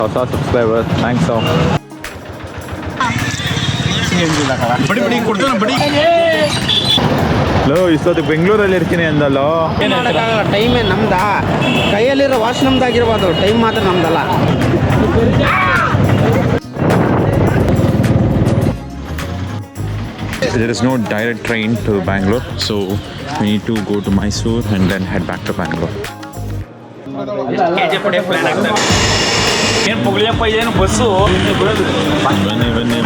ಹೊಸ subscriber thanks low ಇಷ್ಟೊತ್ತು ಬೆಂಗಳೂರಲ್ಲಿ ಇರ್ತೀನಿ ಅಂದಲ್ಲೋ ಟೈಮೇ ನಮ್ದ ಕೈಯಲ್ಲಿರೋ ವಾಚ್ ನಮ್ದಾಗಿರ್ಬೋದು ಟೈಮ್ ಮಾತ್ರ ನಮ್ದಲ್ಲ. There is no direct train to Bangalore, so we need to go to Mysore and then head back to Bangalore. ಏನು ಪುಗಳಿಯಪ್ಪ ಏನು ಬಸ್ಸು ಬನ್ನಿ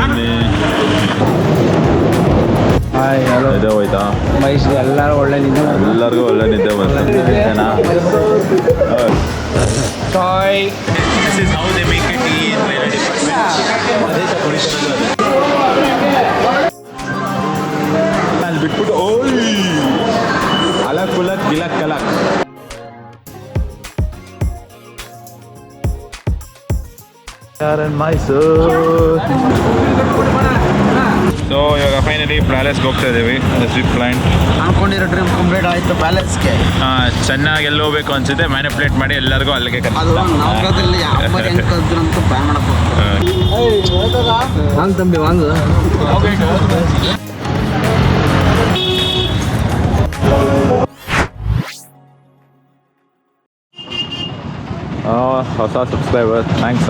ಇದೆ ಹೋಯ್ತಾ ಮೈಸೂರು ಎಲ್ಲರೂ ಒಳ್ಳೆ ನಿದ್ದೆ ಎಲ್ಲರಿಗೂ ಒಳ್ಳೆ ನಿದ್ದೆ ಬಂತು. This is how they make a tea in my department. ಅಲ್ಲಿ ಬಿಟ್ಬಿಟ್ಟು ಓಯ್ ಅಲಕ್ ಕುಲಕ್ ಗಿಲಕ್ ಕಲಕ್. ಸೊ ಇವಾಗ ಫೈನಲಿ ಪ್ಯಾಲೇಸ್ಗೆ ಹೋಗ್ತಾ ಇದ್ದೀವಿ. ಟ್ರಿಪ್ ಪ್ಲಾಂಟ್ ಅನ್ಕೊಂಡಿರೋ ಡ್ರೀಮ್ ಕಂಪ್ಲೀಟ್ ಆಯಿತು ಪ್ಯಾಲೇಸ್ಗೆ. ಚೆನ್ನಾಗಿ ಎಲ್ಲಿ ಹೋಗ್ಬೇಕು ಅನ್ಸುತ್ತೆ ಮ್ಯಾನಿಪ್ಯುಲೇಟ್ ಮಾಡಿ ಎಲ್ಲರಿಗೂ ಅಲ್ಲಿಗೆ ಅದು ನವಗ್ರಹದಲ್ಲಿ ಯಾವ ಹೆಂಗೆ ಕಲ್ತ್ರಂತ ಪ್ಲಾನ್ ಮಾಡಕ್ಕೆ ವಾಂಗ್ ತಂಬಿ ವಾಂಗ್. ಹೊಸ ಸಬ್ಸ್ಕ್ರೈಬರ್ ಥ್ಯಾಂಕ್ಸ್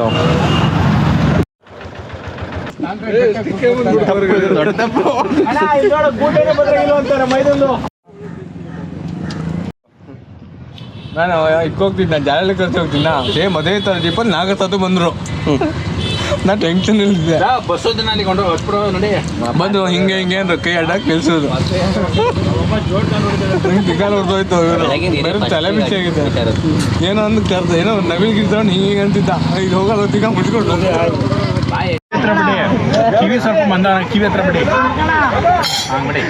ನಾನು ಹೋಗ್ತಿದ್ದೆ, ನಾನು ಜಾಲಲ್ಲಿ ಕರ್ಸಿ ಹೋಗ್ತೀನಿ. ಸೇಮ್ ಅದೇ ಥರ ಜೀಪಲ್ಲಿ ನಾಗತ್ತದು ಬಂದರು. ನಾ ಟೆನ್ಷನ್ ಇಲ್ಲಿದ್ದೆ. ಬಂದು ಹಿಂಗೆ ಹಿಂಗೆ ಅಂದ್ರೆ ಕೈ ಅಡ್ಡಾಗಿ ನಿಲ್ಸೋದು. ದಿಗಾಲ ಹೊಡೆದೋಯ್ತು. ಬೇರೆ ತಲೆ ಬಿಸಿ ಆಗಿದೆ. ಏನೋ ಒಂದು ಕರ್ದ ಏನೋ ನವಿಲ್ ಗಿರ್ತಾವ್ ಹಿಂಗೆ ಅಂತಿದ್ದ. ಇದು ಹೋಗಲ್ಲ ದಿಗ ಮುಚ್ಕೊಂಡು ಕಿವಿ ಸ್ವಲ್ಪ ಮಂದ ಕಿವಿ ಹತ್ರ ಬಿಡಿ ಹಂಗೆ ಬಿಡಿ.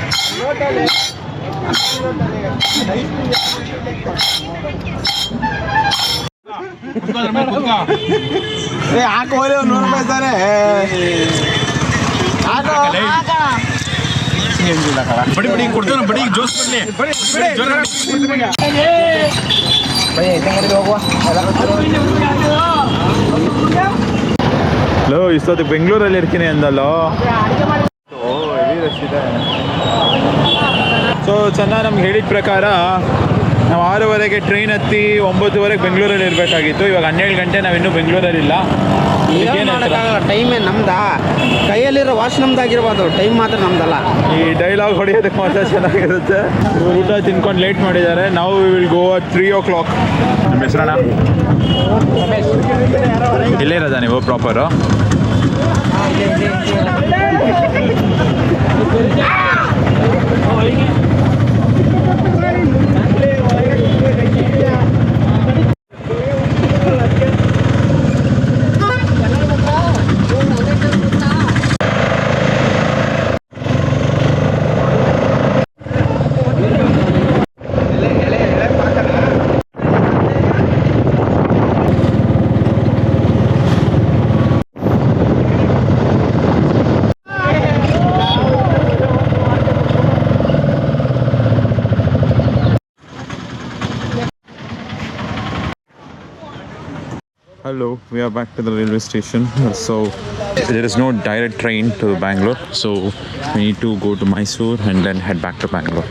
ಹಾಕೋಲೆ ಒಂದು 100 ರೂಪಾಯಿ ತಾನೆ ಬಡಿ ಬಡಿ ಕೊಡ್ತಾನೆ ಬಡಿ ಜೋಸ್ ಲೋ ಇಷ್ಟೊತ್ತು ಬೆಂಗಳೂರಲ್ಲಿ ಇರ್ತೀನಿ ಅಂದಲ್ಲೋ. ಸೊ ಚೆನ್ನಾಗಿ ನಮ್ಗೆ ಹೇಳಿದ ಪ್ರಕಾರ ನಾವು 6:30ಗೆ ಟ್ರೈನ್ ಹತ್ತಿ 9:00ವರೆಗೆ ಬೆಂಗಳೂರಲ್ಲಿ ಇರಬೇಕಾಗಿತ್ತು. ಇವಾಗ 12 ಗಂಟೆ ನಾವಿನ್ನೂ ಬೆಂಗಳೂರಲ್ಲಿಲ್ಲ. ಟೈಮೇ ನಮ್ದ ಕೈಯಲ್ಲಿರೋ ವಾಚ್ ನಮ್ದಾಗಿರ್ಬೋದು ಟೈಮ್ ಮಾತ್ರ ನಮ್ದಲ್ಲ. ಈ ಡೈಲಾಗ್ ಹೊಡೆಯೋದಕ್ಕೆ ಮಾತ್ರ ಚೆನ್ನಾಗಿರುತ್ತೆ. ಊಟ ತಿನ್ಕೊಂಡು ಲೇಟ್ ಮಾಡಿದ್ದಾರೆ. ನಾವು ವಿಲ್ ಗೋ ಅಟ್ 3 o'clock. ನಿಮ್ಮ ಹೆಸರಣ್ಣ? ಇಲ್ಲೇ ಇರೋದಾ ನೀವು proper? Hello, we are back to the railway station. So there is no direct train to Bangalore, so we need to go to Mysore and then head back to Bangalore.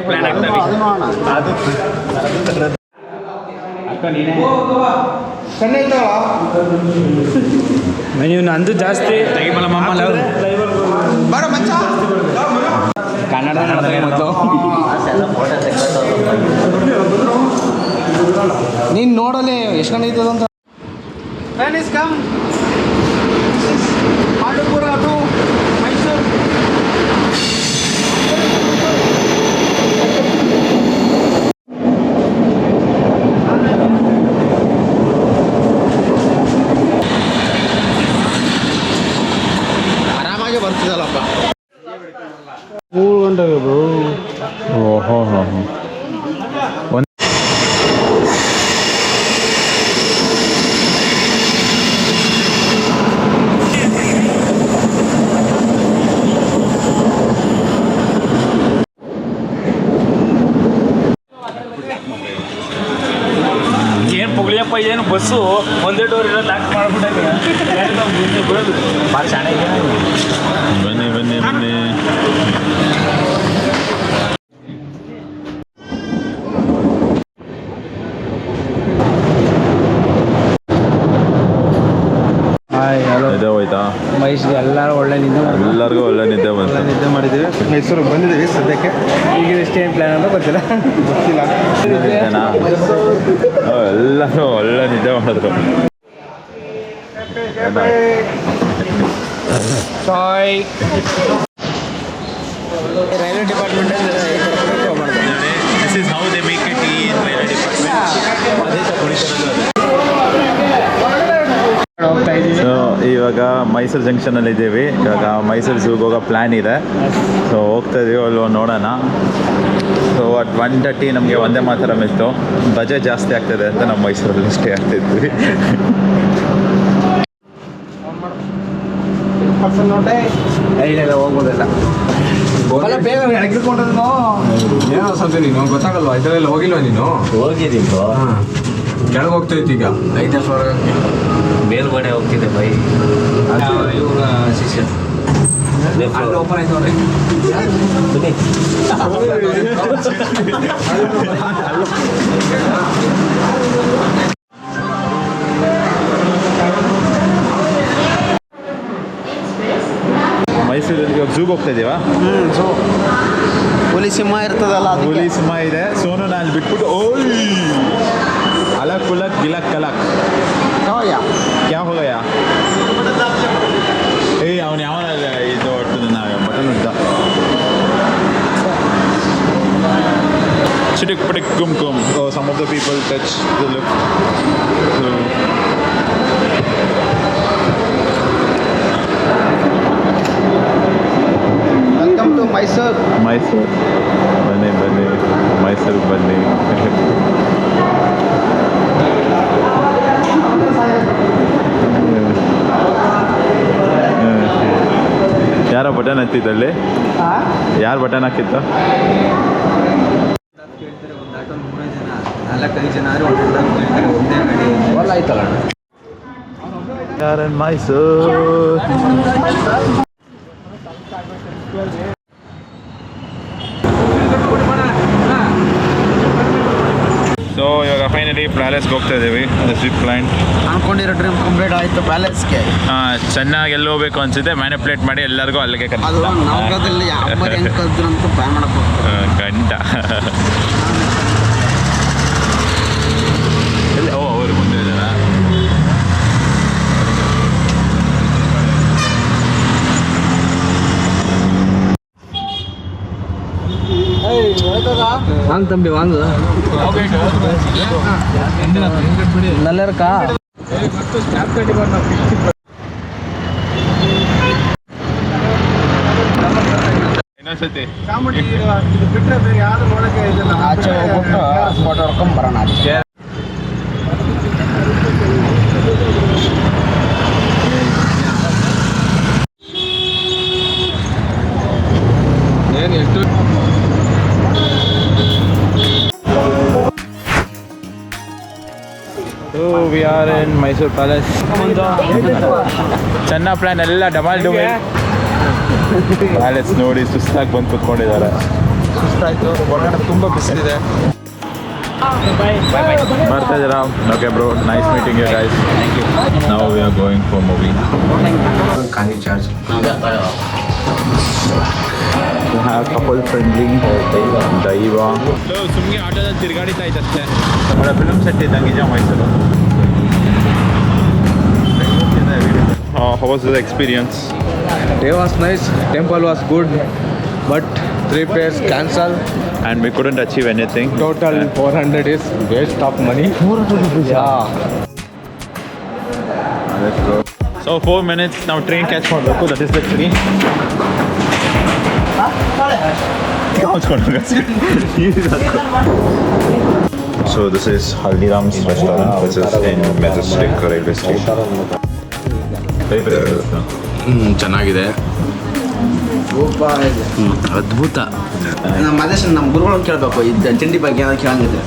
Plan ನೀವು ನಂದು ಜಾಸ್ತಿ ಕನ್ನಡ ಮೊದಲು ನೀನು ನೋಡಲಿ ಎಷ್ಟು ಗಂಟೆ ಐತದ ಅಂತ. ಆರಾಮಾಗಿ ಬರ್ತಿದ್ದಲ್ಲಪ್ಪ. 3 ಗಂಟೆಗೆ ಬ್ರೋ. ಓಹೋ ಹೋ ಹೋ. ಬಸ್ಸು ಒಂದೇ ಡೋರ್ ಇರೋ ಲಾಕ್ ಮಾಡ್ಬಿಟ್ಟಾಗ ಭಾಳ ಚೆನ್ನಾಗಿ ಬನ್ನಿ ಬನ್ನಿ ಬನ್ನಿ. ನಿದ್ದೆ ಹೋಯ್ತಾ? ಮೈಸೂರು ಎಲ್ಲರೂ ಒಳ್ಳೆ ನಿದ್ದೆ ಎಲ್ಲರಿಗೂ ಒಳ್ಳೆ ನಿದ್ದೆ ಬಂತು. ನಿದ್ದೆ ಮಾಡಿದ್ದೀವಿ. ಮೈಸೂರಿಗೆ ಬಂದಿದ್ದೀವಿ ಸದ್ಯಕ್ಕೆ. ಈಗ ಎಷ್ಟೇನು ಪ್ಲ್ಯಾನ್ ಅಂತ ಗೊತ್ತಿಲ್ಲ. ಎಲ್ಲರೂ ಒಳ್ಳೆ ನಿದ್ದೆ ಮಾಡಿದ್ರು. Railway department This is how they make a tea in railway department. ಅದೇ ಸೊ ಇವಾಗ ಮೈಸೂರು ಜಂಕ್ಷನಲ್ಲಿ ಇದ್ದೀವಿ. ಇವಾಗ ಮೈಸೂರು ಝೂಗೆ ಹೋಗೋ ಪ್ಲ್ಯಾನ್ ಇದೆ. ಸೊ ಹೋಗ್ತಾ ಇದೀವಿ, ಅಲ್ವ ನೋಡೋಣ. ಸೊ ಅಟ್ 1:30 ನಮಗೆ ಒಂದೇ ಮಾತ್ರ ಇತ್ತು. ಬಜೆಟ್ ಜಾಸ್ತಿ ಆಗ್ತದೆ ಅಂತ ನಾವು ಮೈಸೂರಲ್ಲಿ ಸ್ಟೇ ಆಗ್ತಿದ್ವಿ. ಹೋಗ್ಬೋದಲ್ಲ ಬೇಗ ಎಡಗಿರ್ಕೊಂಡ್ರು ಏನೋ ಸಂತೆ ನೀನು ಗೊತ್ತಾಗಲ್ವಾ? ಇದರಲ್ಲ ಹೋಗಿಲ್ವಾ ನೀನು? ಹೋಗಿದ್ದೀನಿ ಕೆಳಗೆ ಹೋಗ್ತಾ ಇತ್ತು ಈಗ 5ನೇ ಫ್ಲೋರ್ ಮೇಲ್ಗಡೆ ಹೋಗ್ತಿದ್ದೆ ಬೈ ಇವರ ಶಿಷ್ಯ ಓಪನ್ ಆಯ್ತು ನೋಡ್ರಿ. ಮೈಸೂರಲ್ಲಿ ಇವಾಗ ಝೂಗೆ ಹೋಗ್ತಾ ಇದೀವಾ? ಸೊ ಹುಲಿ ಸಿಂಹ ಇರ್ತದಲ್ಲ, ಹುಲಿ ಸಿಂಹ ಇದೆ. ಸೋನು ನಾನು ಬಿಟ್ಬಿಟ್ಟು ಓಯ್ ಅಲಕ್ ಉಲಕ್ ಗಿಲಕ್ ಕಲಕ್ ಕ್ಯಾ ಹೋಗಯ್ಯ? ಏಯ್ ಅವನು ಯಾವನ ಇದು ಹೊಟ್ಟದನ್ನ ಬಟನ್ ಉದ್ದ ಚಿಟಿಕ್ ಪಟಿಕ್ ಕುಮ್ ಕುಮ್. Some of the people touch the lift. Welcome to Mysuru. Mysuru ಬನ್ನಿ ಬನ್ನಿ, ಮೈಸೂರಿಗೆ ಬನ್ನಿ. ಯಾರೋ ಬಟನ್ ಹತ್ತಿದ್ದಲ್ಲಿ? ಯಾರು ಬಟನ್ ಹಾಕಿತ್ತು? 4-5 ಜನ ಒಂದೇ ಆಯ್ತಲ್ಲ. ಯಾರನ್ ಮೈಸೂರು. ಸೊ ಇವಾಗ ಫೈನಲಿ ಪ್ಯಾಲೇಸ್ಗೆ ಹೋಗ್ತಾ ಇದ್ದೀವಿ. ಜಿಪ್ ಲೈನ್ ಅನ್ಕೊಂಡಿರೋ ಡ್ರೀಮ್ ಕಂಪ್ಲೀಟ್ ಆಯಿತು. ಪ್ಯಾಲೇಸ್ಗೆ ಚೆನ್ನಾಗಿ ಎಲ್ಲಿ ಹೋಗ್ಬೇಕು ಅನ್ಸುತ್ತೆ ಮ್ಯಾನಿಪ್ಯುಲೇಟ್ ಮಾಡಿ ಎಲ್ಲರಿಗೂ ಅಲ್ಲಿಗೆ ಅದು ನವಗ್ರಹದಲ್ಲಿ ಯಾವ ಹೆಂಗೆ ಕಲ್ದ್ರು ಅಂತ ಪ್ಲ್ಯಾನ್ ಮಾಡಕ್ಕೆ ಗಂಟ. ಓ ಅವರು ಮುಂದೆ ಇದ್ದಾರಾ? வாங்க தம்பி வாங்க. நல்லா இருக்கா? ಇನ್ನೊಂದ್ಸತಿ ಆಚೆ ಹೋಗ್ಬಿಟ್ಟು ಫೋಟೋ ಹೊಡ್ಕೊಂಡ್ ಬರೋಣ. ಆಚೆ ಏನು ಎಷ್ಟು we are in Mysuru palace. ಚೆನ್ನ ಪ್ಲಾನ್ ಎಲ್ಲ ಡಬಲ್ ಡುಬೆ. ಪ್ಯಾಲೇಸ್ ನೋಡಿ ಸುಸ್ತಾಗಿ ಬಂದು ಕುತ್ಕೊಂಡಿದ್ದಾರೆ. ಸುಸ್ತಾಯ್ತು, ಹೊರಗಡೆ ತುಂಬ ಬಿಸಿಲಿದೆ. ಬರ್ತಾ ಇದ್ದೀರಾ? Okay bro, nice meeting you guys. ನಾವು we are going for movie. ಖಾಲಿ ಚಾರ್ಜ್ ಕಪಲ್ ಫ್ರೆಂಡ್ಲಿ ದೈವ. ಸುಮ್ಮನೆ ಆಟೋದಲ್ಲಿ ತಿರುಗಾಡಿತಾ ಇದ್ದಷ್ಟೇ. ಒಳ್ಳೆ ಫಿಲ್ಮ್ ಸೆಟ್ ಇದ್ದಂಗೆ ನಿಜ Mysuru. How was the experience? Day was nice, temple was good, but 3 pairs cancelled. And we couldn't achieve anything. Total 400 is waste of money. 400 rupees? Yeah. Let's go. So 4 minutes now train catch ಮಾಡಬೇಕು. That is the train. So this is Haldiram's restaurant, which is in Majestic railway station. ಚೆನ್ನಾಗಿದೆ, ಅದ್ಭುತ. ನಮ್ಮ ಮದೇಶ ನಮ್ಮ ಗುರುಗಳನ್ನ ಕೇಳಬೇಕು. ಇದು ತಿಂಡಿ ಬಗ್ಗೆ ಏನಾದ್ರು ಕೇಳಂಗಿದ್ರೆ